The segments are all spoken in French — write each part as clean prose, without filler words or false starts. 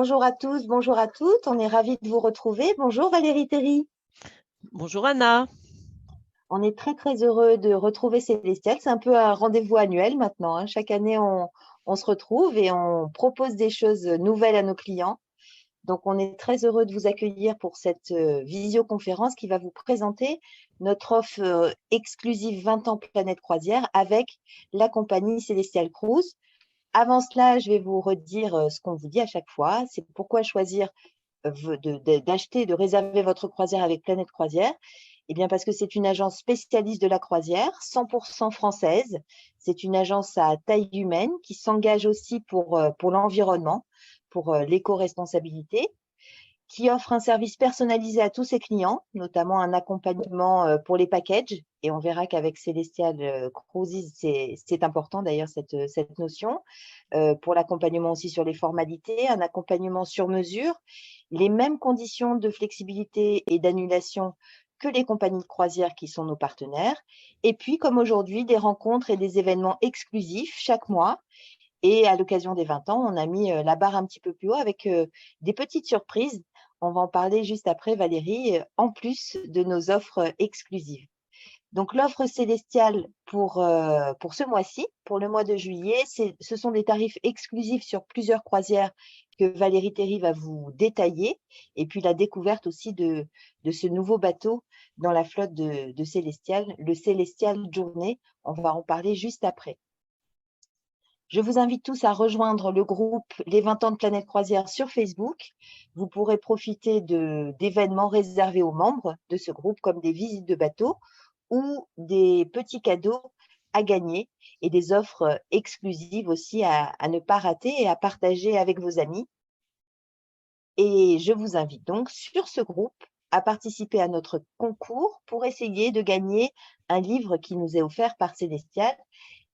Bonjour à tous, bonjour à toutes. On est ravis de vous retrouver. Bonjour Valérie Théry. Bonjour Anna. On est très très heureux de retrouver Célestial. C'est un peu un rendez-vous annuel maintenant, hein. Chaque année, on se retrouve et on propose des choses nouvelles à nos clients. Donc, on est très heureux de vous accueillir pour cette visioconférence qui va vous présenter notre offre exclusive 20 ans Planète Croisière avec la compagnie Celestial Cruise. Avant cela, je vais vous redire ce qu'on vous dit à chaque fois. C'est pourquoi choisir d'acheter, de réserver votre croisière avec Planète Croisière. Eh bien, parce que c'est une agence spécialiste de la croisière, 100% française. C'est une agence à taille humaine qui s'engage aussi pour l'environnement, pour l'éco-responsabilité, qui offre un service personnalisé à tous ses clients, notamment un accompagnement pour les packages. Et on verra qu'avec Celestial Cruises, c'est important d'ailleurs cette notion. Pour l'accompagnement aussi sur les formalités, un accompagnement sur mesure, les mêmes conditions de flexibilité et d'annulation que les compagnies de croisière qui sont nos partenaires. Et puis, comme aujourd'hui, des rencontres et des événements exclusifs chaque mois. Et à l'occasion des 20 ans, on a mis la barre un petit peu plus haut avec des petites surprises. On va en parler juste après, Valérie, en plus de nos offres exclusives. Donc, l'offre Célestial pour ce mois-ci, pour le mois de juillet, ce sont des tarifs exclusifs sur plusieurs croisières que Valérie Théry va vous détailler. Et puis, la découverte aussi de ce nouveau bateau dans la flotte de Célestial, le Célestial Journée. On va en parler juste après. Je vous invite tous à rejoindre le groupe Les 20 ans de Planète Croisière sur Facebook. Vous pourrez profiter d'événements réservés aux membres de ce groupe, comme des visites de bateaux ou des petits cadeaux à gagner et des offres exclusives aussi à ne pas rater et à partager avec vos amis. Et je vous invite donc sur ce groupe à participer à notre concours pour essayer de gagner un livre qui nous est offert par Célestial,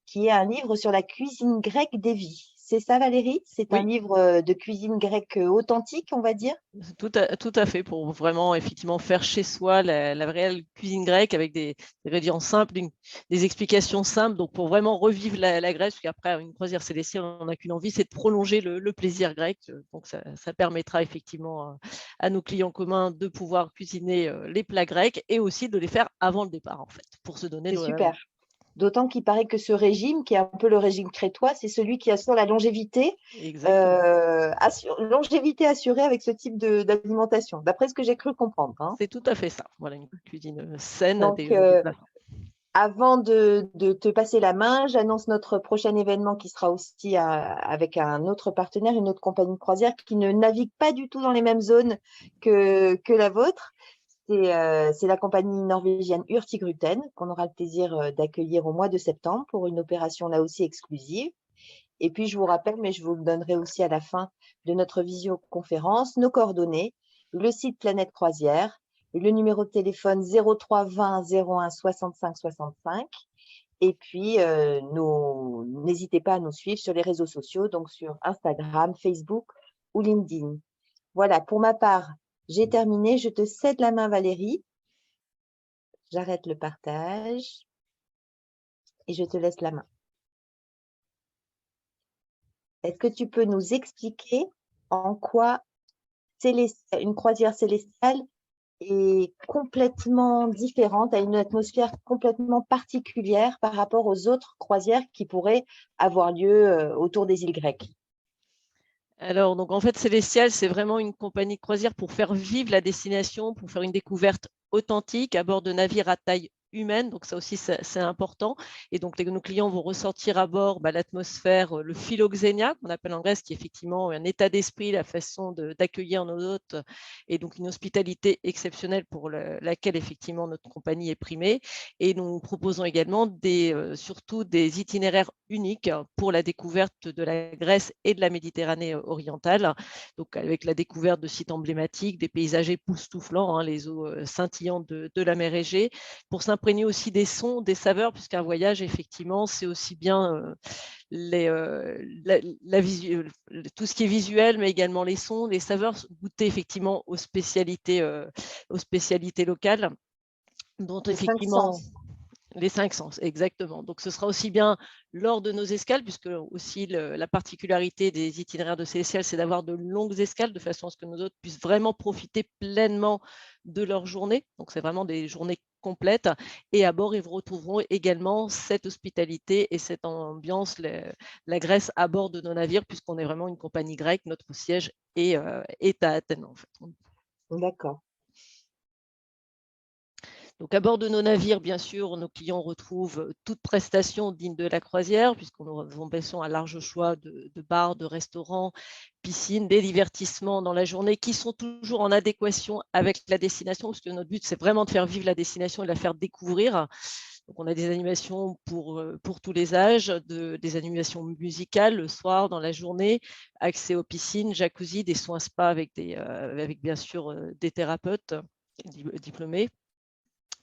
qui est un livre sur la cuisine grecque d'Évie. C'est ça, Valérie? C'est un Oui, livre de cuisine grecque authentique, on va dire? tout à fait, pour vraiment effectivement faire chez soi la réelle cuisine grecque avec des ingrédients simples, des explications simples, donc pour vraiment revivre la Grèce, parce qu'après une croisière célestiale, on n'a qu'une envie, c'est de prolonger le plaisir grec. Donc ça permettra effectivement à nos clients communs de pouvoir cuisiner les plats grecs et aussi de les faire avant le départ, en fait, pour se donner C'est super. D'autant qu'il paraît que ce régime, qui est un peu le régime crétois, c'est celui qui assure la longévité, exactement. longévité assurée avec ce type d'alimentation, d'après ce que j'ai cru comprendre, hein. C'est tout à fait ça. Voilà, une cuisine saine, Donc, des plats sains. avant de te passer la main, j'annonce notre prochain événement qui sera aussi avec un autre partenaire, une autre compagnie de croisière qui ne navigue pas du tout dans les mêmes zones que la vôtre. C'est la compagnie norvégienne Hurtigruten qu'on aura le plaisir d'accueillir au mois de septembre pour une opération là aussi exclusive. Et puis, je vous rappelle, mais je vous le donnerai aussi à la fin de notre visioconférence, nos coordonnées, le site Planète Croisière, le numéro de téléphone 03 20 01 65 65. Et puis, n'hésitez pas à nous suivre sur les réseaux sociaux, donc sur Instagram, Facebook ou LinkedIn. Voilà, pour ma part, j'ai terminé. Je te cède la main, Valérie. J'arrête le partage et je te laisse la main. Est-ce que tu peux nous expliquer en quoi une croisière célestiale est complètement différente, a une atmosphère complètement particulière par rapport aux autres croisières qui pourraient avoir lieu autour des îles grecques? Alors, donc en fait, Célestial, c'est vraiment une compagnie de croisière pour faire vivre la destination, pour faire une découverte authentique à bord de navires à taille humaine. Donc ça aussi, c'est important. Et donc nos clients vont ressortir à bord l'atmosphère, le philoxénia qu'on appelle en Grèce, qui est effectivement un état d'esprit, la façon d'accueillir nos hôtes, et donc une hospitalité exceptionnelle pour laquelle effectivement notre compagnie est primée. Et nous proposons également surtout des itinéraires uniques pour la découverte de la Grèce et de la Méditerranée orientale, donc avec la découverte de sites emblématiques, des paysages époustouflants, hein, les eaux scintillantes de la mer Égée, pour s'imprégner aussi des sons, des saveurs, puisqu'un voyage, effectivement, c'est aussi bien tout ce qui est visuel, mais également les sons, les saveurs, goûter effectivement aux spécialités locales, dont Les cinq effectivement, sens. Les 5 sens, exactement. Donc, ce sera aussi bien lors de nos escales, puisque aussi la particularité des itinéraires de Célestial, c'est d'avoir de longues escales, de façon à ce que nos hôtes puissent vraiment profiter pleinement de leur journée. Donc, c'est vraiment des journées complètes. Et à bord, ils retrouveront également cette hospitalité et cette ambiance, la Grèce à bord de nos navires, puisqu'on est vraiment une compagnie grecque. Notre siège est à Athènes, en fait. D'accord. Donc, à bord de nos navires, bien sûr, nos clients retrouvent toute prestation digne de la croisière, puisqu'on avons bien sûr un large choix de bars, de restaurants, piscines, des divertissements dans la journée qui sont toujours en adéquation avec la destination, parce que notre but, c'est vraiment de faire vivre la destination et de la faire découvrir. Donc, on a des animations pour tous les âges, des animations musicales le soir, dans la journée, accès aux piscines, jacuzzi, des soins spa avec bien sûr des thérapeutes diplômés.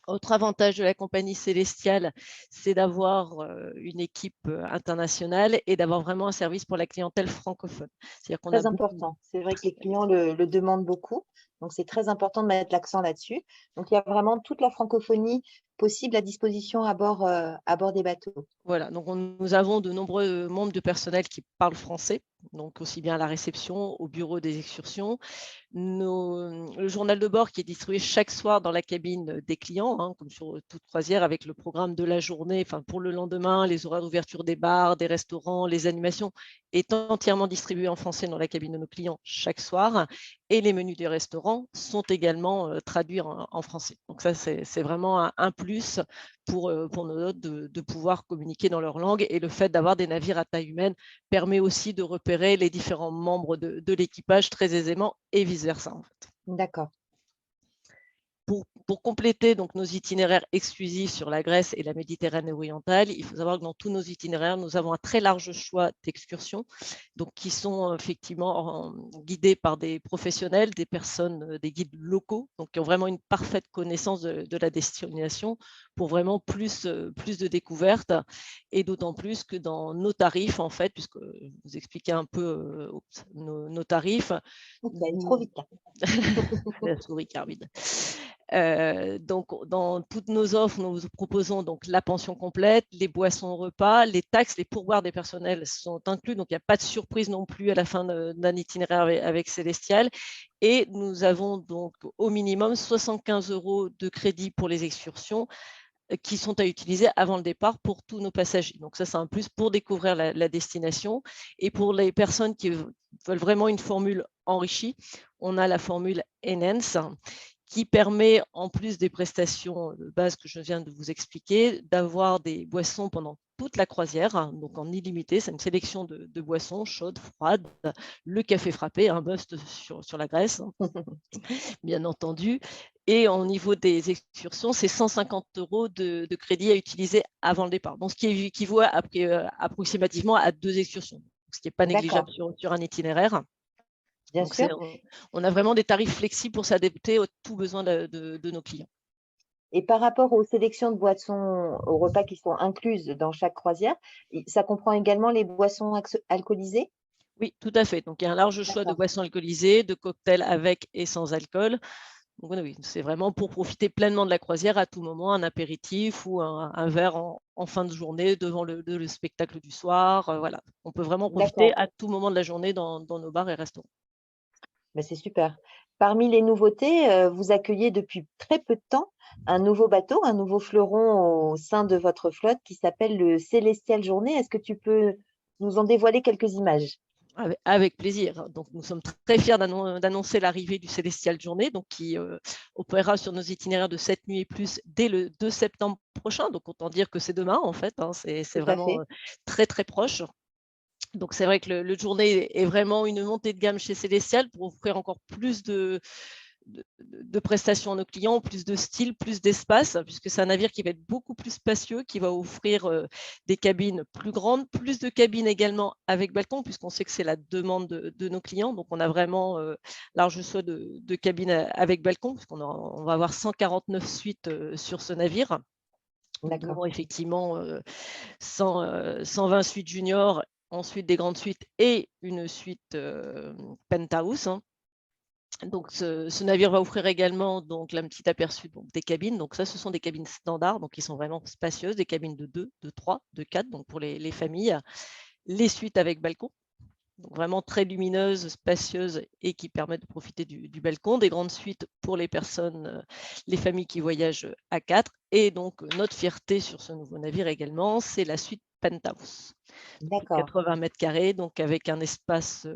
Autre avantage de la compagnie Célestial, c'est d'avoir une équipe internationale et d'avoir vraiment un service pour la clientèle francophone. C'est-à-dire qu'on a Très beaucoup. important. C'est vrai que les clients le demandent beaucoup. Donc, c'est très important de mettre l'accent là-dessus. Donc, il y a vraiment toute la francophonie possible à disposition à bord des bateaux. Voilà, donc nous avons de nombreux membres de personnel qui parlent français, donc aussi bien à la réception, au bureau des excursions. Le journal de bord qui est distribué chaque soir dans la cabine des clients, hein, comme sur toute croisière, avec le programme de la journée, enfin pour le lendemain, les horaires d'ouverture des bars, des restaurants, les animations, est entièrement distribué en français dans la cabine de nos clients chaque soir. Et les menus des restaurants sont également traduits en français. Donc ça, c'est vraiment un plus pour nos hôtes de pouvoir communiquer dans leur langue. Et le fait d'avoir des navires à taille humaine permet aussi de repérer les différents membres de l'équipage très aisément et vice-versa, en fait. D'accord. Pour compléter donc nos itinéraires exclusifs sur la Grèce et la Méditerranée orientale, il faut savoir que dans tous nos itinéraires, nous avons un très large choix d'excursions, donc qui sont effectivement guidées par des professionnels, des personnes, des guides locaux, donc qui ont vraiment une parfaite connaissance de la destination pour vraiment plus de découvertes, et d'autant plus que dans nos tarifs, en fait, puisque vous expliquez un peu nos tarifs. Donc, ça allait trop vite là. La souris carbide. Donc, dans toutes nos offres, nous vous proposons donc la pension complète, les boissons repas, les taxes, les pourboires des personnels sont inclus, donc il n'y a pas de surprise non plus à la fin d'un itinéraire avec Célestial. Et nous avons donc au minimum 75 € de crédit pour les excursions qui sont à utiliser avant le départ pour tous nos passagers. Donc ça, c'est un plus pour découvrir la destination. Et pour les personnes qui veulent vraiment une formule enrichie, on a la formule Enhance qui permet, en plus des prestations de base que je viens de vous expliquer, d'avoir des boissons pendant toute la croisière, donc en illimité. C'est une sélection de boissons chaudes, froides, le café frappé, un must sur la Grèce, bien entendu. Et au niveau des excursions, c'est 150 € de crédit à utiliser avant le départ. Donc, ce qui équivaut approximativement à 2 excursions, ce qui n'est pas négligeable D'accord, sur un itinéraire. bien Donc, sûr. on a vraiment des tarifs flexibles pour s'adapter aux tout besoins de nos clients. Et par rapport aux sélections de boissons, aux repas qui sont incluses dans chaque croisière, ça comprend également les boissons alcoolisées? Oui, tout à fait. Donc, il y a un large choix de D'accord, boissons alcoolisées, de cocktails avec et sans alcool. Donc, oui, c'est vraiment pour profiter pleinement de la croisière à tout moment, un apéritif ou un verre en fin de journée devant le spectacle du soir. Voilà. On peut vraiment profiter d'accord. à tout moment de la journée dans nos bars et restaurants. Bah, c'est super. Parmi les nouveautés, vous accueillez depuis très peu de temps un nouveau bateau, un nouveau fleuron au sein de votre flotte qui s'appelle le Célestial Journée. Est-ce que tu peux nous en dévoiler quelques images? Avec plaisir. Donc, nous sommes très fiers d'annoncer l'arrivée du Célestial Journée, donc qui opérera sur nos itinéraires de 7 nuits et plus dès le 2 septembre prochain. Donc, autant dire que c'est demain, en fait. Hein, c'est Tout à vraiment fait. très, très proche. Donc, c'est vrai que le journée est vraiment une montée de gamme chez Célestial pour offrir encore plus de prestations à nos clients, plus de style, plus d'espace, puisque c'est un navire qui va être beaucoup plus spacieux, qui va offrir des cabines plus grandes, plus de cabines également avec balcon, puisqu'on sait que c'est la demande de nos clients. Donc, on a vraiment large choix de cabines avec balcon, puisqu'on va avoir 149 suites sur ce navire. Nous D'accord. avons effectivement 120 suites juniors, ensuite des grandes suites et une suite penthouse, hein. Donc, ce navire va offrir également donc, un petit aperçu donc, des cabines. Donc, ça, ce sont des cabines standards, donc qui sont vraiment spacieuses, des cabines de 2, de 3, de 4, donc pour les familles. Les suites avec balcon, donc vraiment très lumineuses, spacieuses et qui permettent de profiter du balcon. Des grandes suites pour les personnes, les familles qui voyagent à 4. Et donc, notre fierté sur ce nouveau navire également, c'est la suite Penthouse. Plus de D'accord. 80 mètres carrés, donc avec un espace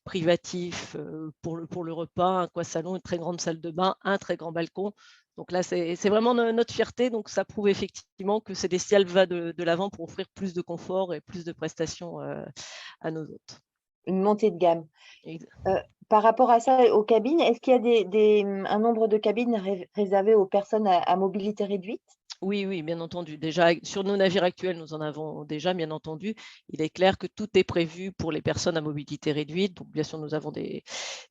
privatif pour le repas, un coin salon, une très grande salle de bain, un très grand balcon. Donc là, c'est vraiment notre fierté. Donc ça prouve effectivement que Célestial va de l'avant pour offrir plus de confort et plus de prestations à nos hôtes. Une montée de gamme. Ex- Par rapport à ça, aux cabines, est-ce qu'il y a un nombre de cabines réservées aux personnes à mobilité réduite? Oui, oui, bien entendu. Déjà, sur nos navires actuels, nous en avons déjà, bien entendu. Il est clair que tout est prévu pour les personnes à mobilité réduite. Donc, bien sûr, nous avons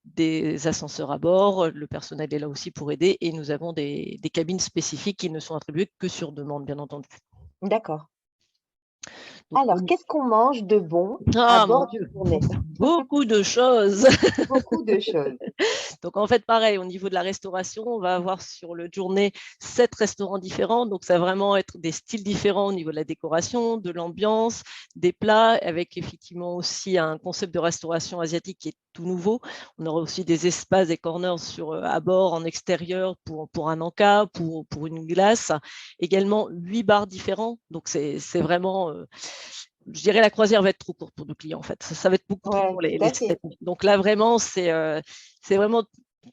des ascenseurs à bord. Le personnel est là aussi pour aider. Et nous avons des cabines spécifiques qui ne sont attribuées que sur demande, bien entendu. D'accord. Donc, Alors, qu'est-ce qu'on mange de bon à ah mon bord du Dieu, Journée? beaucoup de choses. Beaucoup de choses. Donc, en fait, pareil, au niveau de la restauration, on va avoir sur le journée 7 restaurants différents. Donc, ça va vraiment être des styles différents au niveau de la décoration, de l'ambiance, des plats, avec effectivement aussi un concept de restauration asiatique qui est tout nouveau. On aura aussi des espaces, des corners à bord, en extérieur, pour un encas, pour une glace. Également, 8 bars différents. Donc, c'est vraiment... je dirais la croisière va être trop courte pour nos clients en fait. Ça va être beaucoup trop Ouais, pour tout les à 7 fait. nuits. Donc là vraiment c'est vraiment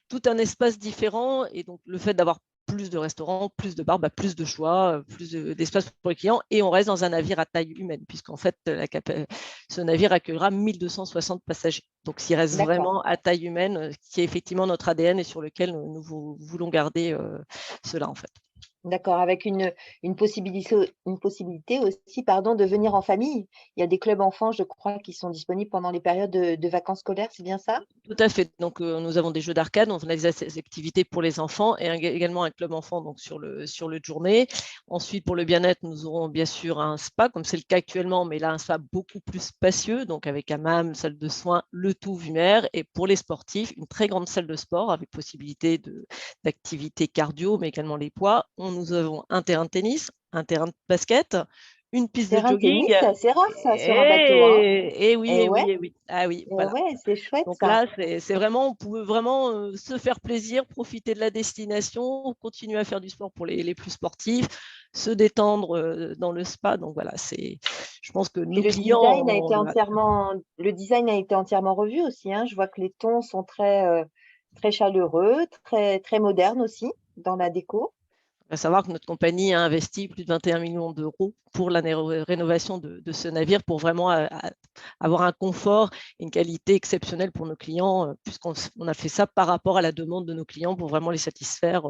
tout un espace différent et donc le fait d'avoir plus de restaurants, plus de bars, plus de choix, d'espace pour les clients et on reste dans un navire à taille humaine puisqu'en fait ce navire accueillera 1260 passagers. Donc s'il reste D'accord. vraiment à taille humaine, qui est effectivement notre ADN et sur lequel nous voulons garder cela en fait. D'accord, avec une possibilité aussi, pardon, de venir en famille. Il y a des clubs enfants, je crois, qui sont disponibles pendant les périodes de vacances scolaires, c'est bien ça? Tout à fait. Donc, nous avons des jeux d'arcade, on a des activités pour les enfants et également un club enfant donc sur le journée. Ensuite, pour le bien-être, nous aurons bien sûr un spa, comme c'est le cas actuellement, mais là, un spa beaucoup plus spacieux, donc avec hammam, salle de soins, le tout vue mer. Et pour les sportifs, une très grande salle de sport avec possibilité d'activités cardio, mais également les poids. Nous avons un terrain de tennis, un terrain de basket, une piste de Terrain de tennis, jogging. c'est assez rare ça sur un bateau, hein? Et oui, Et et ouais, oui, et oui. Ah oui, et voilà. ouais, c'est chouette Donc ça. là, c'est vraiment, on pouvait vraiment se faire plaisir, profiter de la destination, continuer à faire du sport pour les plus sportifs, se détendre dans le spa. Donc voilà, je pense que Puis nos clients ont le design a été entièrement revu aussi, hein. Je vois que les tons sont très chaleureux, très modernes aussi dans la déco. à savoir que notre compagnie a investi plus de 21 millions d'euros pour la rénovation de ce navire pour vraiment avoir un confort et une qualité exceptionnelle pour nos clients, puisqu'on a fait ça par rapport à la demande de nos clients pour vraiment les satisfaire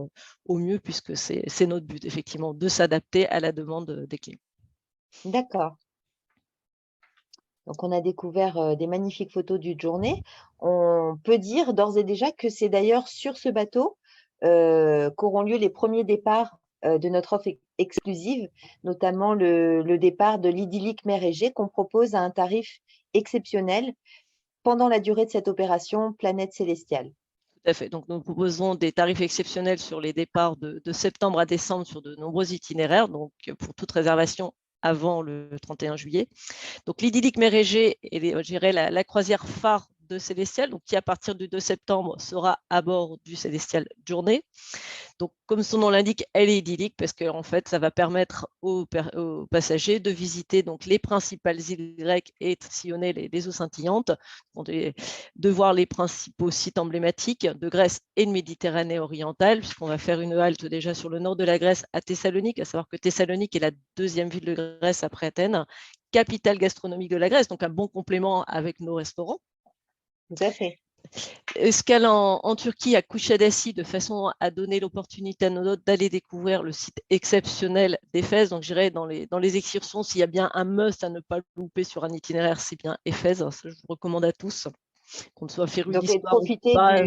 au mieux, puisque c'est notre but, effectivement, de s'adapter à la demande des clients. D'accord. Donc on a découvert, des magnifiques photos du Journée. On peut dire d'ores et déjà que c'est d'ailleurs sur ce bateau, qu'auront lieu les premiers départs, de notre offre exclusive, notamment le départ de l'idyllique mer Égée qu'on propose à un tarif exceptionnel pendant la durée de cette opération Planète Célestiale. Tout à fait. Donc, nous proposons des tarifs exceptionnels sur les départs de septembre à décembre sur de nombreux itinéraires, donc pour toute réservation avant le 31 juillet. Donc, l'idyllique mer Égée est, je dirais, la croisière phare de Célestial, donc qui à partir du 2 septembre sera à bord du Célestial Journée. Donc, comme son nom l'indique, elle est idyllique parce que en fait, ça va permettre aux passagers de visiter donc les principales îles grecques et de sillonner les eaux scintillantes, de voir les principaux sites emblématiques de Grèce et de Méditerranée orientale, puisqu'on va faire une halte déjà sur le nord de la Grèce à Thessalonique, à savoir que Thessalonique est la deuxième ville de Grèce après Athènes, capitale gastronomique de la Grèce, donc un bon complément avec nos restaurants. Tout à fait. Escale en Turquie à Kuşadası de façon à donner l'opportunité à nos hôtes d'aller découvrir le site exceptionnel d'Éphèse. Donc, je dirais dans les excursions, s'il y a bien un must à ne pas louper sur un itinéraire, c'est bien Éphèse. Ça, je vous recommande à tous, qu'on soit féru Donc et d'histoire ou pas.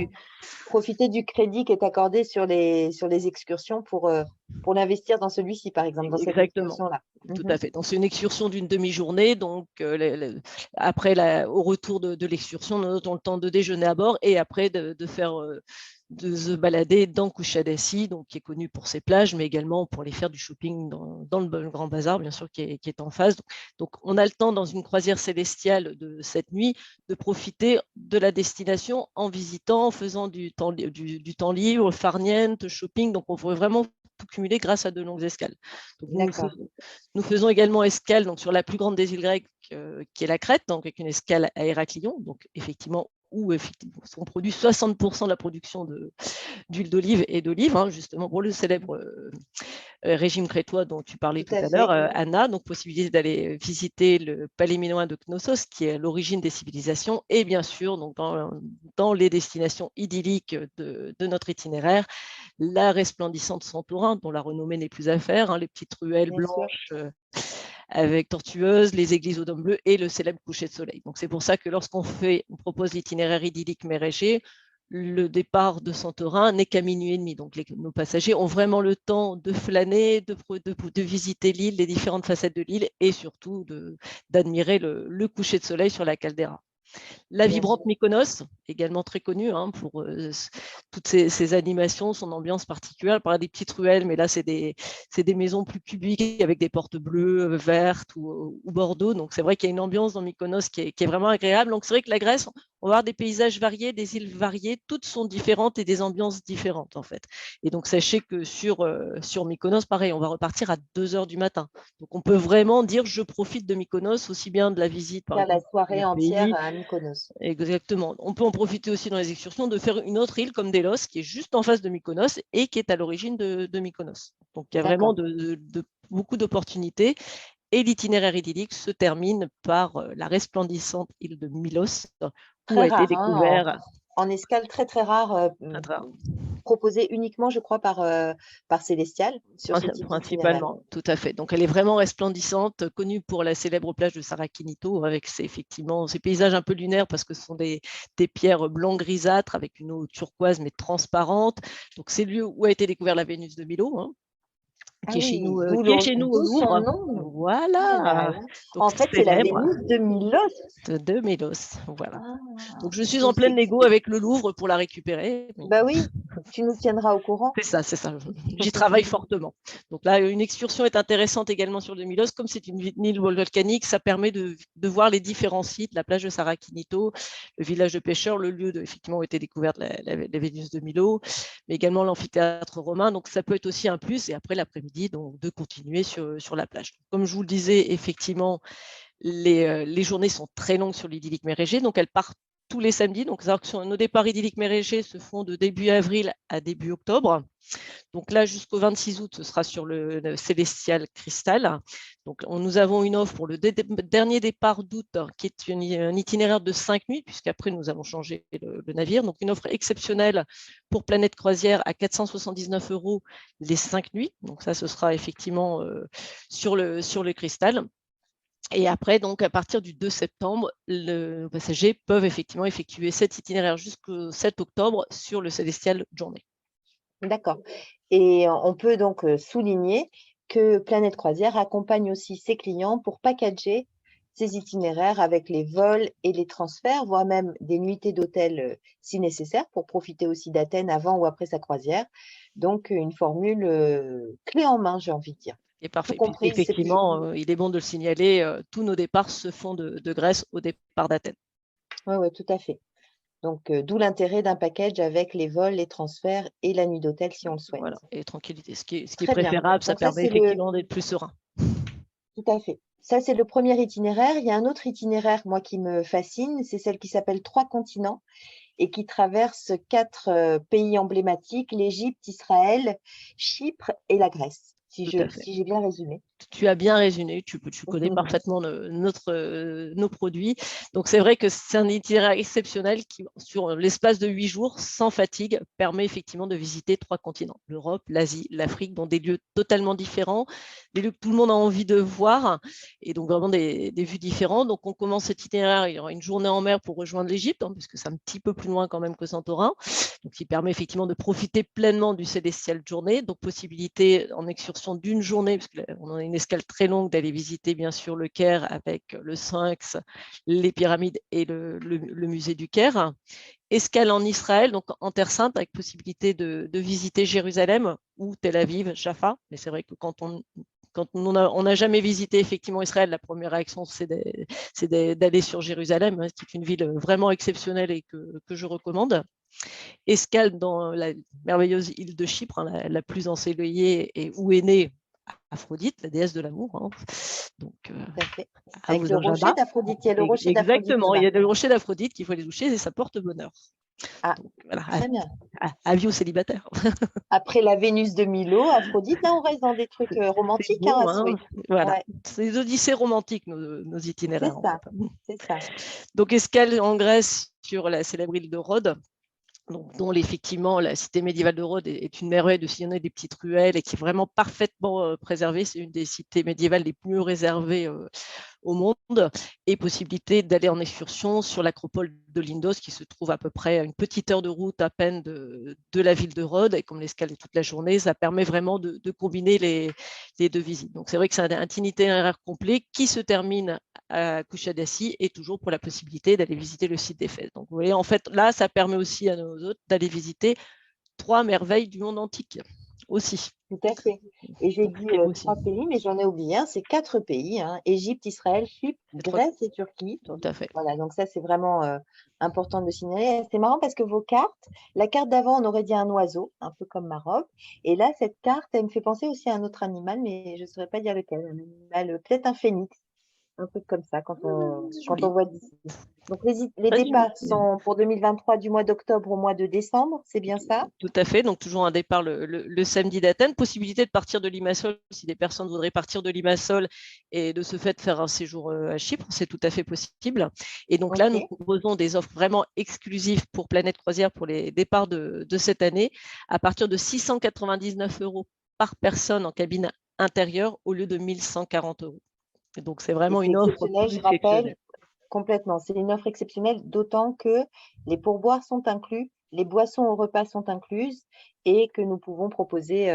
profiter du crédit qui est accordé sur les excursions pour l'investir dans celui-ci, par exemple, dans cette Exactement. excursion-là. Tout à fait. Donc, c'est une excursion d'une demi-journée. Donc, après, au retour de l'excursion, nous avons le temps de déjeuner à bord et après de se balader dans Kuchadasi, donc qui est connu pour ses plages, mais également pour aller faire du shopping dans le Grand Bazar, bien sûr, qui est en face. Donc, on a le temps dans une croisière célestiale de cette nuit de profiter de la destination en visitant, en faisant du temps libre, farniente, shopping. Donc, on pourrait vraiment tout cumuler grâce à de longues escales. Donc, nous faisons également escale donc, sur la plus grande des îles grecques, qui est la Crète, donc avec une escale à Héraclion, donc effectivement où on produit 60% de la production d'huile d'olive et d'olive, hein, justement pour le célèbre régime crétois dont tu parlais tout à l'heure, Anna. Donc, possibilité d'aller visiter le palais minoen de Knossos, qui est l'origine des civilisations, et bien sûr, donc, dans les destinations idylliques de notre itinéraire, la resplendissante Santorin, dont la renommée n'est plus à faire, hein, les petites ruelles blanches avec tortueuses, les églises au dôme bleu et le célèbre coucher de soleil. Donc, c'est pour ça que lorsqu'on propose l'itinéraire idyllique Mérégée, le départ de Santorin n'est qu'à minuit et demi. Donc, nos passagers ont vraiment le temps de flâner, de visiter l'île, les différentes facettes de l'île et surtout d'admirer le coucher de soleil sur la caldeira. La vibrante Mykonos, également très connue hein, pour toutes ces animations, son ambiance particulière. On parlait des petites ruelles, mais là, c'est des maisons plus cubiques avec des portes bleues, vertes ou Bordeaux. Donc, c'est vrai qu'il y a une ambiance dans Mykonos qui est vraiment agréable. Donc, c'est vrai que la Grèce, on va avoir des paysages variés, des îles variées. Toutes sont différentes et des ambiances différentes, en fait. Et donc, sachez que sur Mykonos, pareil, on va repartir à 2 heures du matin. Donc, on peut vraiment dire je profite de Mykonos, aussi bien de la visite, par exemple, la soirée entière pays. à Mykonos. Exactement. On peut en profiter aussi dans les excursions de faire une autre île comme Délos, qui est juste en face de Mykonos et qui est à l'origine de Mykonos. Donc, il y a vraiment beaucoup d'opportunités. Et l'itinéraire idyllique se termine par la resplendissante île de Milos, où a été découvert. En escale très très rare, proposée uniquement, je crois, par Célestial sur ce type Principalement, tout à fait. Donc, elle est vraiment resplendissante, connue pour la célèbre plage de Sarakinito, avec effectivement ces paysages un peu lunaires parce que ce sont des pierres blanc grisâtres avec une eau turquoise mais transparente. Donc, c'est le lieu où a été découvert la Vénus de Milo, hein, qui est chez nous au Louvre. Voilà. Donc, en fait, c'est la Vénus de Milos. De Milos, voilà. Donc, je suis en pleine négo avec le Louvre pour la récupérer. Bah oui, tu nous tiendras au courant. C'est ça. J'y travaille fortement. Donc là, une excursion est intéressante également sur le Milos. Comme c'est une île volcanique, ça permet de voir les différents sites, la plage de Sarakinito, le village de pêcheurs, le lieu effectivement où a été découverte la Vénus de Milo, mais également l'amphithéâtre romain. Donc ça peut être aussi un plus. Et après l'après-midi, donc de continuer sur la plage. Comme je vous le disais, effectivement, les journées sont très longues sur l'idyllique Mérégée. Donc elles partent tous les samedis. Donc, nos départs idylliques Mérégée se font de début avril à début octobre. Donc là, jusqu'au 26 août, ce sera sur le Célestial Crystal. Donc, nous avons une offre pour le dernier départ d'août, qui est un itinéraire de 5 nuits, puisqu'après, nous avons changé le navire. Donc, une offre exceptionnelle pour Planète Croisière à 479 € les 5 nuits. Donc, ça, ce sera effectivement sur le Crystal. Et après, donc, à partir du 2 septembre, les passagers peuvent effectivement effectuer cet itinéraire jusqu'au 7 octobre sur le Célestial Journey. D'accord. Et on peut donc souligner que Planète Croisière accompagne aussi ses clients pour packager ces itinéraires avec les vols et les transferts, voire même des nuitées d'hôtel si nécessaire, pour profiter aussi d'Athènes avant ou après sa croisière. Donc, une formule clé en main, j'ai envie de dire. Et parfait. Effectivement, il est bon de le signaler, tous nos départs se font de Grèce au départ d'Athènes. Oui, tout à fait. Donc, d'où l'intérêt d'un package avec les vols, les transferts et la nuit d'hôtel si on le souhaite. Voilà, et tranquillité. Ce qui est préférable, ça permet effectivement d'être plus serein. Tout à fait. Ça, c'est le premier itinéraire. Il y a un autre itinéraire, moi, qui me fascine. C'est celle qui s'appelle 3 continents et qui traverse 4 pays emblématiques, l'Égypte, Israël, Chypre et la Grèce, si j'ai bien résumé. Tu as bien résumé, tu connais parfaitement nos produits. Donc, c'est vrai que c'est un itinéraire exceptionnel qui, sur l'espace de 8 jours, sans fatigue, permet effectivement de visiter 3 continents, l'Europe, l'Asie, l'Afrique, dans des lieux totalement différents, des lieux que tout le monde a envie de voir, et donc vraiment des vues différentes. Donc, on commence cet itinéraire, il y aura une journée en mer pour rejoindre l'Égypte, hein, puisque c'est un petit peu plus loin quand même que Santorin. donc qui permet effectivement de profiter pleinement du célestial de journée. Donc possibilité en excursion d'une journée, parce qu'on a une escale très longue, d'aller visiter bien sûr le Caire avec le Sphinx, les pyramides et le musée du Caire. Escale en Israël, donc en Terre Sainte, avec possibilité de visiter Jérusalem ou Tel Aviv, Jaffa. Mais c'est vrai que quand on n'a jamais visité effectivement Israël, la première réaction, c'est d'aller sur Jérusalem, qui est une ville vraiment exceptionnelle et que je recommande. Escale dans la merveilleuse île de Chypre, la plus ensoleillée et où est née Aphrodite, la déesse de l'amour. Donc, avec le rocher d'Aphrodite, il y a le rocher d'Aphrodite. Exactement, il y a le rocher d'Aphrodite qu'il faut aller toucher et ça porte bonheur. Donc, voilà, très bien. Avis aux célibataires. Après la Vénus de Milo, Aphrodite, là, on reste dans des trucs romantiques. Bon, voilà. C'est des odyssées romantiques, nos itinéraires. C'est ça. Donc, escale en Grèce sur la célèbre île de Rhodes, dont effectivement la cité médiévale de Rhodes est une merveille de sillonner des petites ruelles et qui est vraiment parfaitement préservée. C'est une des cités médiévales les plus réservées au monde, et possibilité d'aller en excursion sur l'acropole de Lindos, qui se trouve à peu près à une petite heure de route à peine de la ville de Rhodes. Et comme l'escale est toute la journée, ça permet vraiment de combiner les deux visites. Donc c'est vrai que c'est un itinéraire complet qui se termine à Kushadasi et toujours pour la possibilité d'aller visiter le site d'Éphèse. Donc vous voyez, en fait, là, ça permet aussi à nos hôtes d'aller visiter 3 merveilles du monde antique aussi. Tout à fait. Et j'ai dit 3 pays, mais j'en ai oublié un, c'est 4 pays, Égypte, Israël, Chypre, Grèce et Turquie. Tout à fait. Voilà, donc ça, c'est vraiment important de signaler. C'est marrant parce que vos cartes, la carte d'avant, on aurait dit un oiseau, un peu comme Maroc. Et là, cette carte, elle me fait penser aussi à un autre animal, mais je ne saurais pas dire lequel. Un animal, peut-être un phénix, un peu comme ça, quand on voit d'ici. Donc, les départs sont pour 2023 du mois d'octobre au mois de décembre, c'est bien ça? Tout à fait, donc toujours un départ le samedi d'Athènes. Possibilité de partir de Limassol, si des personnes voudraient partir de Limassol et de ce fait faire un séjour à Chypre, c'est tout à fait possible. Et donc là, nous proposons des offres vraiment exclusives pour Planète Croisière pour les départs de cette année, à partir de 699 € par personne en cabine intérieure au lieu de 1140 €. Et donc c'est vraiment une offre exceptionnelle, je rappelle. Complètement, c'est une offre exceptionnelle, d'autant que les pourboires sont inclus, les boissons au repas sont incluses et que nous pouvons proposer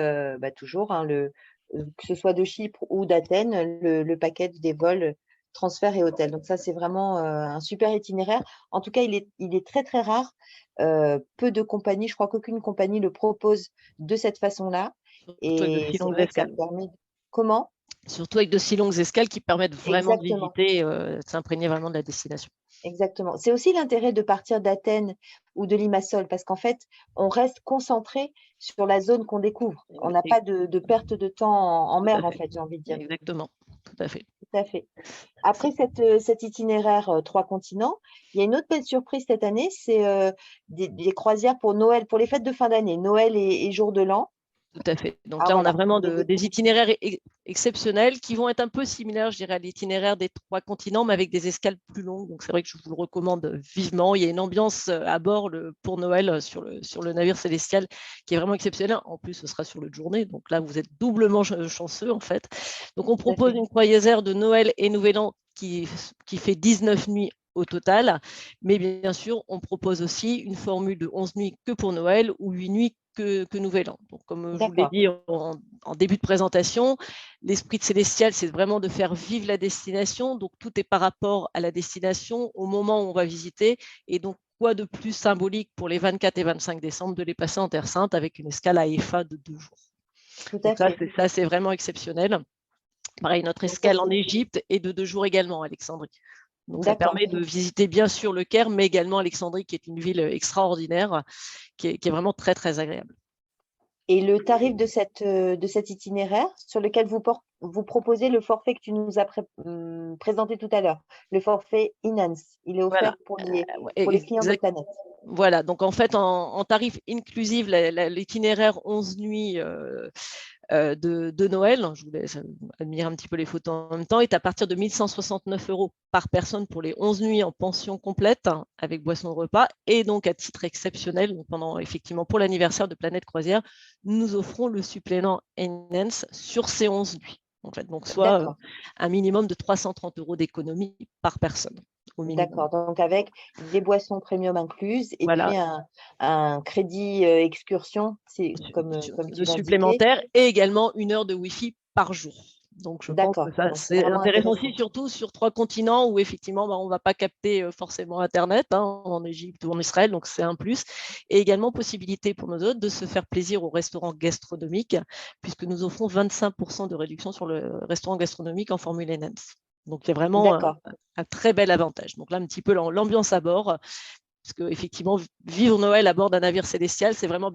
toujours, que ce soit de Chypre ou d'Athènes, le package des vols, transfert et hôtel. Donc ça, c'est vraiment un super itinéraire. En tout cas, il est très, très rare. Peu de compagnies, je crois qu'aucune compagnie le propose de cette façon-là. Et c'est vrai que ça permet… Comment ? Surtout avec de si longues escales qui permettent vraiment de visiter, de s'imprégner vraiment de la destination. Exactement. C'est aussi l'intérêt de partir d'Athènes ou de Limassol, parce qu'en fait, on reste concentré sur la zone qu'on découvre. On n'a pas de perte de temps en mer, en fait, j'ai envie de dire. Exactement, tout à fait. Tout à fait. Après cet itinéraire 3 continents, il y a une autre belle surprise cette année, c'est des croisières pour Noël, pour les fêtes de fin d'année, Noël et jour de l'an. Tout à fait. Donc là, on a vraiment des itinéraires exceptionnels qui vont être un peu similaires, je dirais, à l'itinéraire des 3 continents, mais avec des escales plus longues. Donc c'est vrai que je vous le recommande vivement. Il y a une ambiance à bord pour Noël sur le navire célestial qui est vraiment exceptionnelle. En plus, ce sera sur le journée. Donc là, vous êtes doublement chanceux, en fait. Donc on propose une croisière de Noël et Nouvel An qui fait 19 nuits au total. Mais bien sûr, on propose aussi une formule de 11 nuits que pour Noël ou 8 nuits que Nouvel An. Donc, comme je vous l'ai dit en début de présentation, l'esprit de Célestial, c'est vraiment de faire vivre la destination. Donc, tout est par rapport à la destination au moment où on va visiter. Et donc, quoi de plus symbolique pour les 24 et 25 décembre de les passer en Terre Sainte avec une escale à Haïfa de 2 jours. Donc ça, c'est vraiment exceptionnel. Pareil, notre escale en Égypte est de 2 jours également, Alexandrie. Donc, ça permet de visiter bien sûr le Caire, mais également Alexandrie, qui est une ville extraordinaire, qui est vraiment très, très agréable. Et le tarif de cet itinéraire sur lequel vous proposez le forfait que tu nous as présenté tout à l'heure, le forfait Enhance, il est offert pour les clients de Planète. Voilà, donc en fait, en tarif inclusif, l'itinéraire 11 nuits de Noël, je vous laisse admirer un petit peu les photos en même temps, est à partir de 1169 € par personne pour les 11 nuits en pension complète, avec boisson repas. Et donc, à titre exceptionnel, effectivement, pour l'anniversaire de Planète Croisière, nous offrons le supplément Enhance sur ces 11 nuits. En fait, donc, soit un minimum de 330 € d'économie par personne. au minimum. D'accord, donc avec des boissons premium incluses et Voilà, puis un crédit, excursion, c'est comme tu de l'indiquais. supplémentaire et également 1 heure de Wi-Fi par jour. Donc, je pense que D'accord, ça, donc c'est c'est vraiment intéressant aussi, intéressant. surtout sur 3 continents où effectivement, on ne va pas capter forcément Internet, hein, en Égypte ou en Israël, donc c'est un plus. Et également, possibilité pour nos hôtes de se faire plaisir au restaurant gastronomique, puisque nous offrons 25% de réduction sur le restaurant gastronomique en Formule NMS. Donc, il y a vraiment D'accord, un très bel avantage. Donc là, un petit peu l'ambiance à bord, parce qu'effectivement, vivre Noël à bord d'un navire célestial, c'est vraiment,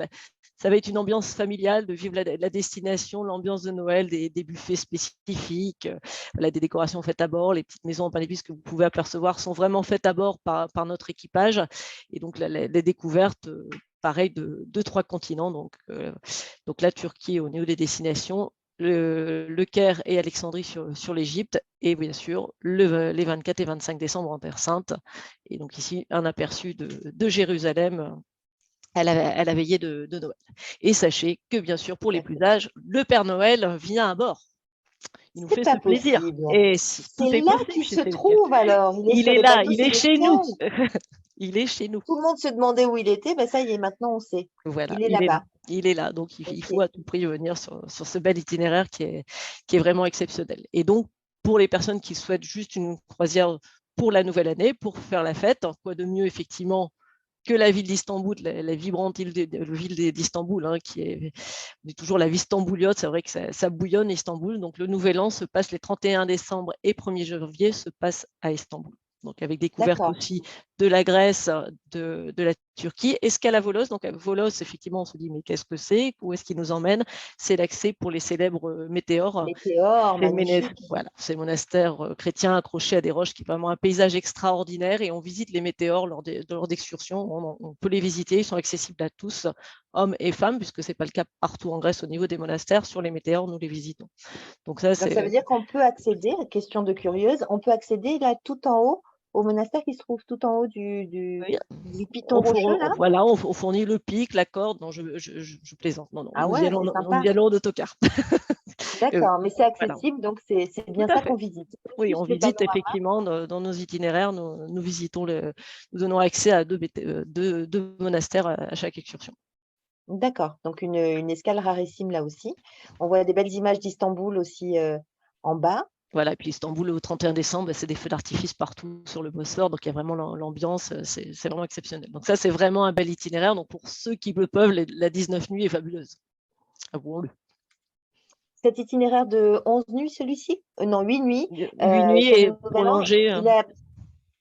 ça va être une ambiance familiale, de vivre la destination, l'ambiance de Noël, des buffets spécifiques, voilà, des décorations faites à bord, les petites maisons en pain d'épices que vous pouvez apercevoir sont vraiment faites à bord par notre équipage. Et donc, les découvertes, pareil, de 3 continents. Donc, la Turquie au niveau des destinations, le Caire et Alexandrie sur l'Égypte, et bien sûr les 24 et 25 décembre en Terre Sainte. Et donc ici, un aperçu de Jérusalem à la veillée de Noël. Et sachez que bien sûr, pour les plus d'accord. âges, le Père Noël vient à bord. Il nous C'est fait pas ce plaisir. possible. Et si, C'est tout est là possible qu'il chez se Célestia. trouve alors, il est Il sur est les là, bateaux il est chez nous. célestials. Il est chez nous. Tout le monde se demandait où il était, ben ça y est, maintenant on sait. Voilà, Il est il est là. là-bas. Il est là. Donc, il faut OK. à tout prix venir sur ce bel itinéraire qui est vraiment exceptionnel. Et donc, pour les personnes qui souhaitent juste une croisière pour la nouvelle année, pour faire la fête, quoi de mieux, effectivement, que la ville d'Istanbul, la vibrante ville d'Istanbul, hein, qui est toujours la vie stambouliote. C'est vrai que ça bouillonne Istanbul. Donc, le nouvel an se passe les 31 décembre et 1er janvier se passe à Istanbul. Donc, avec découverte D'accord. aussi de la Grèce, de la Turquie. Escale à Volos. Donc, à Volos, effectivement, on se dit, mais qu'est-ce que c'est? Où est-ce qu'il nous emmène? C'est l'accès pour les célèbres météores. Météore, magnifique. Voilà, c'est le monastère chrétien accroché à des roches qui est vraiment un paysage extraordinaire, et on visite les météores lors d'excursions. On peut les visiter, ils sont accessibles à tous, hommes et femmes, puisque ce n'est pas le cas partout en Grèce au niveau des monastères. Sur les météores, nous les visitons. Donc ça, Donc ça veut c'est… dire qu'on peut accéder, question de curieuse, on peut accéder là tout en haut, au monastère qui se trouve tout en haut Oui, du piton rocheux là? voilà, on fournit le pic, la corde. Non, je plaisante. Non, non, Ah ouais, c'est nous sympa. y allons en autocar. D'accord, mais c'est Voilà, accessible, donc c'est tout bien à ça fait. qu'on visite. Oui, on Juste le visite panorama. effectivement dans nos itinéraires, nous visitons nous donnons accès à deux monastères à chaque excursion. D'accord, donc une escale rarissime là aussi. On voit des belles images d'Istanbul aussi en bas. Voilà, et puis Istanbul au 31 décembre, c'est des feux d'artifice partout sur le Bosphore, donc il y a vraiment l'ambiance, c'est vraiment exceptionnel. Donc ça, c'est vraiment un bel itinéraire. Donc pour ceux qui le peuvent, la 19 nuits est fabuleuse. Avouons-le. Cet itinéraire de 11 nuits, celui-ci? Non, 8 nuits 8 nuits sur et le Nouvel An, prolongé.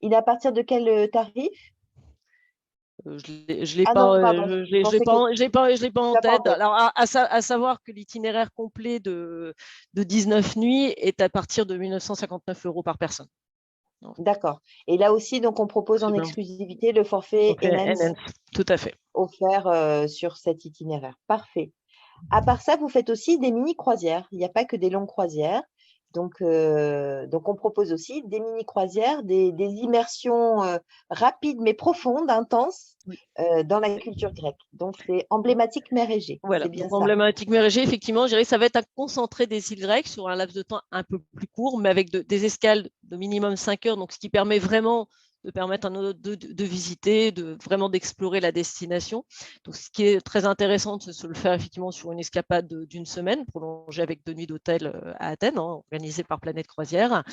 il est à partir de quel tarif? Je l'ai Ah pas, non, pardon, je pensais que je l'ai pas tu en l'as pas en tête. tête. Alors à savoir que l'itinéraire complet de 19 nuits est à partir de 1 959 € par personne. D'accord. Et là aussi, donc, on propose en C'est bon. exclusivité le forfait Donc Enhance NN, tout à fait. offert sur cet itinéraire. Parfait. À part ça, vous faites aussi des mini-croisières. Il n'y a pas que des longues croisières. Donc on propose aussi des mini-croisières, des immersions rapides mais profondes, intenses Oui. dans la culture grecque. Donc c'est emblématique mer Égée. Voilà, C'est bien donc ça. emblématique mer Égée, effectivement, je dirais que ça va être un concentré des îles grecques sur un laps de temps un peu plus court, mais avec des escales de minimum 5 heures, donc ce qui permet vraiment de permettre à nos hôtes de visiter, vraiment d'explorer la destination. Donc ce qui est très intéressant, c'est de le faire effectivement sur une escapade d'une semaine, prolongée avec 2 nuits d'hôtel à Athènes, hein, organisée par Planète Croisière.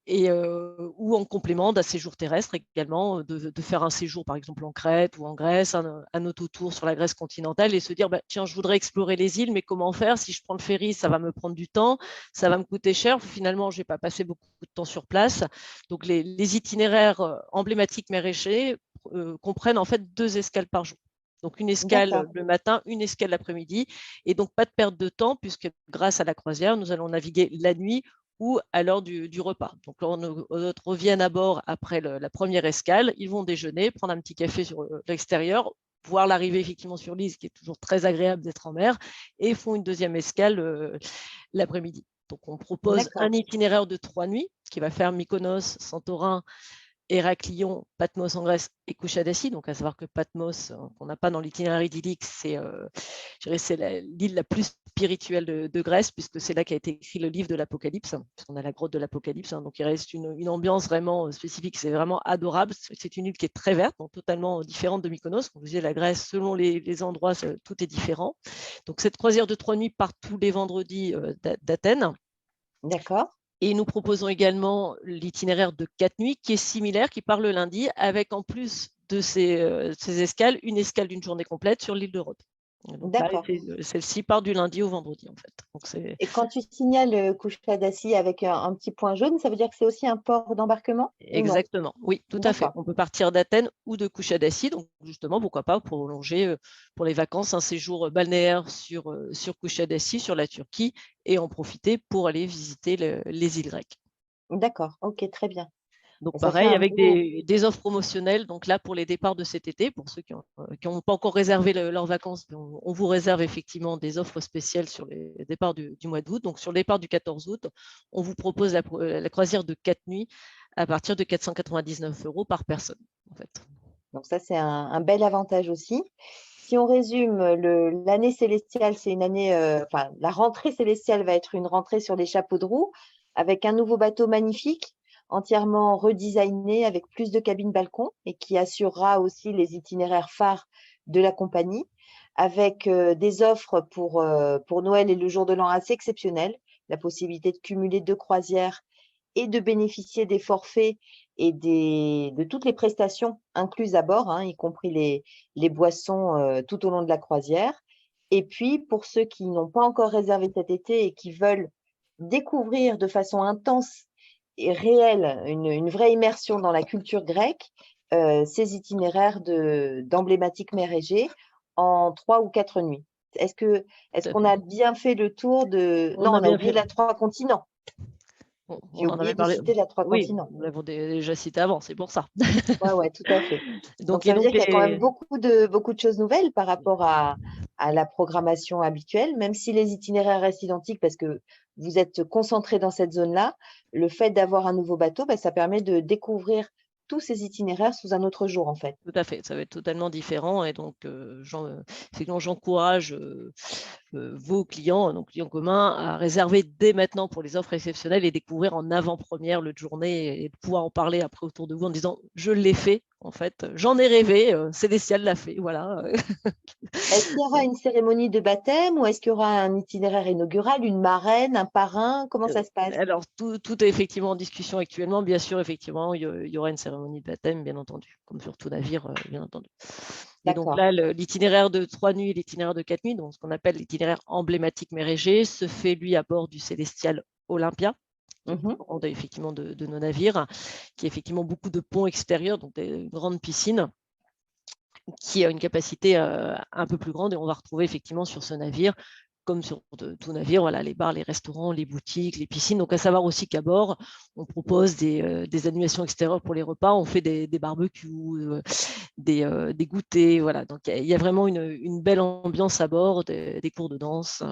Ou en complément d'un séjour terrestre également, de faire un séjour par exemple en Crète ou en Grèce, un autotour sur la Grèce continentale, et se dire tiens, je voudrais explorer les îles, mais comment faire? Si je prends le ferry, ça va me prendre du temps, ça va me coûter cher, finalement je ne vais pas passer beaucoup de temps sur place. Donc les itinéraires emblématiques mer Égée comprennent en fait 2 escales par jour. Donc une D'accord. escale le matin, une escale l'après-midi, et donc pas de perte de temps, puisque grâce à la croisière, nous allons naviguer la nuit ou à l'heure du repas. Donc, quand nos hôtes reviennent à bord après la première escale, ils vont déjeuner, prendre un petit café sur l'extérieur, voir l'arrivée effectivement sur l'île, qui est toujours très agréable d'être en mer, et font une deuxième escale l'après-midi. Donc, on propose D'accord. un itinéraire de 3 nuits qui va faire Mykonos, Santorin, Héraclion, Patmos en Grèce et Kouchadassi. Donc, à savoir que Patmos, qu'on n'a pas dans l'itinéraire idyllique, c'est l'île la plus spirituelle de Grèce, puisque c'est là qu'a été écrit le livre de l'Apocalypse, puisqu'on a la grotte de l'Apocalypse. Donc, il reste une ambiance vraiment spécifique. C'est vraiment adorable. C'est une île qui est très verte, donc totalement différente de Mykonos. Comme vous disiez, la Grèce, selon les endroits, tout est différent. Donc, cette croisière de 3 nuits part tous les vendredis d'Athènes. D'accord. Et nous proposons également l'itinéraire de 4 nuits qui est similaire, qui part le lundi, avec en plus de ces escales, une escale d'une journée complète sur l'île de Rhodes. Donc là, D'accord. celle-ci part du lundi au vendredi, en fait. Donc, Et quand tu signales Kushadasi avec un petit point jaune, ça veut dire que c'est aussi un port d'embarquement ou non? exactement, oui, tout à fait. D'accord. On peut partir d'Athènes ou de Kushadasi, donc justement, pourquoi pas prolonger pour les vacances un séjour balnéaire sur Kushadasi, sur la Turquie, et en profiter pour aller visiter les îles grecques. D'accord. Ok, très bien. Donc Et ça fait pareil, un avec beau. des offres promotionnelles. Donc là, pour les départs de cet été, pour ceux qui n'ont pas encore réservé leurs vacances, on vous réserve effectivement des offres spéciales sur les départs du mois d'août. Donc sur le départ du 14 août, on vous propose la croisière de 4 nuits à partir de 499 € par personne, en fait. Donc ça, c'est un bel avantage aussi. Si on résume, l'année célestiale, c'est une année, enfin, la rentrée célestiale va être une rentrée sur les chapeaux de roue avec un nouveau bateau magnifique, entièrement redesigné avec plus de cabines balcons et qui assurera aussi les itinéraires phares de la compagnie avec des offres pour Noël et le jour de l'an assez exceptionnelles, la possibilité de cumuler 2 croisières et de bénéficier des forfaits et de toutes les prestations incluses à bord, hein, y compris les boissons tout au long de la croisière. Et puis, pour ceux qui n'ont pas encore réservé cet été et qui veulent découvrir de façon intense et réelle une vraie immersion dans la culture grecque, ces itinéraires d'emblématiques mers Égée en 3 ou 4 nuits. Est-ce Tout à qu'on fait. a bien fait le tour de… On Non, a on a bien oublié fait. la 3 continents. J'ai On en oublié avait de parlé. citer la 3 Oui, continents. nous l'avons déjà cité avant, c'est pour ça. Ouais, ouais, tout à fait. Donc, Donc, et ça veut donc dire qu'il y a quand même les, beaucoup de choses nouvelles par rapport à la programmation habituelle, même si les itinéraires restent identiques parce que vous êtes concentré dans cette zone-là. Le fait d'avoir un nouveau bateau, bah, ça permet de découvrir tous ces itinéraires sous un autre jour, en fait. Tout à fait, ça va être totalement différent. Et donc, effectivement, j'encourage vos clients, donc clients communs, à réserver dès maintenant pour les offres exceptionnelles et découvrir en avant-première le journée et de pouvoir en parler après autour de vous en disant je l'ai fait, en fait, j'en ai rêvé, Célestial l'a fait, voilà. Est-ce qu'il y aura une cérémonie de baptême ou est-ce qu'il y aura un itinéraire inaugural, une marraine, un parrain? Comment ça se passe? Alors, tout est effectivement en discussion actuellement. Bien sûr, effectivement, il y aura une cérémonie de baptême, bien entendu, comme sur tout navire, bien entendu. Et donc D'accord. là, l'itinéraire de 3 nuits et l'itinéraire de 4 nuits, donc ce qu'on appelle l'itinéraire emblématique mer Égée, se fait, lui, à bord du Célestial Olympia, qui est le plus Mhm. grand effectivement de nos navires, qui a effectivement beaucoup de ponts extérieurs, donc des grandes piscines, qui a une capacité un peu plus grande. Et on va retrouver effectivement sur ce navire, comme sur tout navire, voilà, les bars, les restaurants, les boutiques, les piscines. Donc à savoir aussi qu'à bord, on propose des animations extérieures pour les repas, on fait des barbecues, des goûters. Voilà. Donc il y a vraiment une belle ambiance à bord, des cours de danse.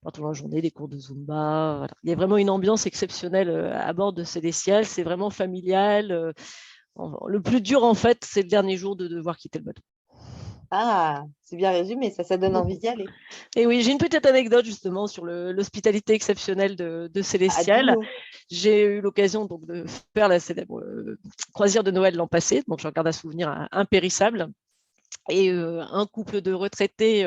Pendant la journée, des cours de Zumba. Voilà. Il y a vraiment une ambiance exceptionnelle à bord de Célestial. C'est vraiment familial. Le plus dur, en fait, c'est le dernier jour de devoir quitter le bateau. Ah, c'est bien résumé, ça donne envie d'y aller. Et oui, j'ai une petite anecdote justement sur l'hospitalité exceptionnelle de Ah, Célestial. dis-nous. J'ai eu l'occasion donc de faire la célèbre croisière de Noël l'an passé, donc j'en garde un souvenir impérissable. Et un couple de retraités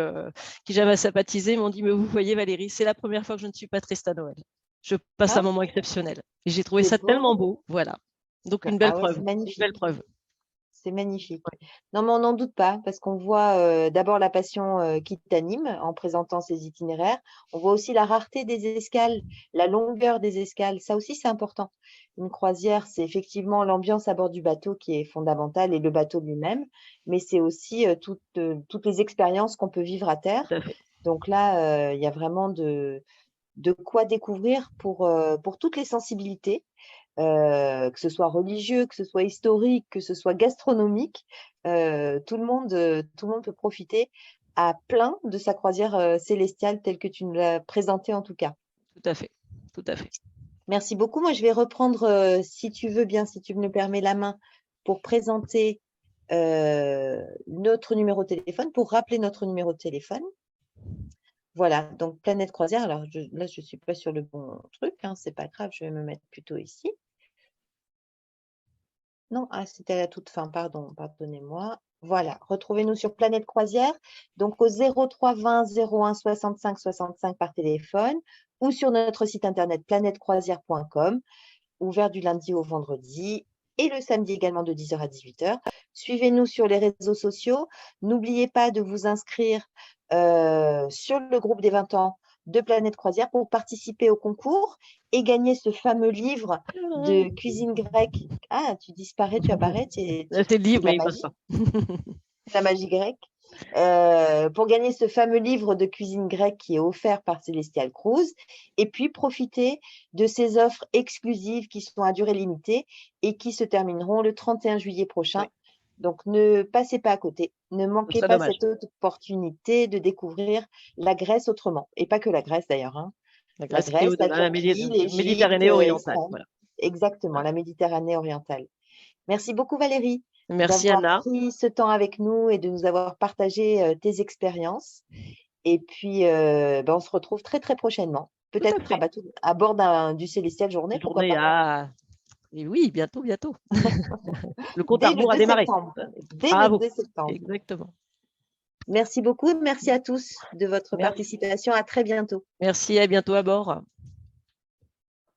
qui j'avais sympathisé m'ont dit, mais vous voyez Valérie, c'est la première fois que je ne suis pas triste à Noël. Je passe un Ah, moment exceptionnel. Et j'ai trouvé c'est ça tellement beau. beau. Voilà. Donc une belle Ah ouais, preuve. c'est Une belle magnifique. preuve. C'est magnifique. Ouais, Non, mais on n'en doute pas, parce qu'on voit d'abord la passion qui t'anime en présentant ces itinéraires. On voit aussi la rareté des escales, la longueur des escales. Ça aussi, c'est important. Une croisière, c'est effectivement l'ambiance à bord du bateau qui est fondamentale et le bateau lui-même, mais c'est aussi toutes les expériences qu'on peut vivre à tout terre. à fait. Donc là, il y a vraiment de quoi découvrir pour toutes les sensibilités que ce soit religieux, que ce soit historique, que ce soit gastronomique, tout le monde peut profiter à plein de sa croisière célestiale telle que tu nous l'as présentée en tout cas. Tout à fait. Tout à fait. Merci beaucoup. Moi, je vais reprendre, si tu veux bien, si tu me permets la main, pour présenter notre numéro de téléphone, pour rappeler notre numéro de téléphone. Voilà, donc Planète Croisière. Alors là, je ne suis pas sur le bon truc, hein, c'est pas grave, je vais me mettre plutôt ici. Non, ah, c'était à la toute fin, pardon, pardonnez-moi. Voilà, retrouvez-nous sur Planète Croisière, donc au 03 20 01 65 65 par téléphone ou sur notre site internet planètecroisière.com, ouvert du lundi au vendredi et le samedi également de 10h à 18h. Suivez-nous sur les réseaux sociaux. N'oubliez pas de vous inscrire sur le groupe des 20 ans de Planète Croisière pour participer au concours et gagner ce fameux livre de cuisine grecque. Ah, tu disparais, tu apparais, C'est le c'est livre, de la mais il passe magie, pas. la magie grecque. Pour gagner ce fameux livre de cuisine grecque qui est offert par Celestial Cruise, et puis profiter de ces offres exclusives qui sont à durée limitée et qui se termineront le 31 juillet prochain. Oui, Donc, ne passez pas à côté, ne ce manquez serait pas dommage. cette opportunité de découvrir la Grèce autrement. Et pas que la Grèce d'ailleurs, hein. La La Grèce et Grèce, la la Turquie, l'Égypte, Méditerranée orientale. Espagne. Voilà. Exactement, Voilà. la Méditerranée orientale. Merci beaucoup Valérie Merci d'avoir Anna. pris ce temps avec nous et de nous avoir partagé tes expériences. Et puis, on se retrouve très, très prochainement. Tout à Peut-être fait. à bord du Célestial Journée, Une pourquoi journée pas. à. Et oui, bientôt, bientôt. Le compte à Dès le rebours a 2 démarré. septembre. Dès le Bravo. 2 septembre. Exactement. Merci beaucoup. Merci à tous de votre Merci. participation. À très bientôt. Merci, à bientôt à bord.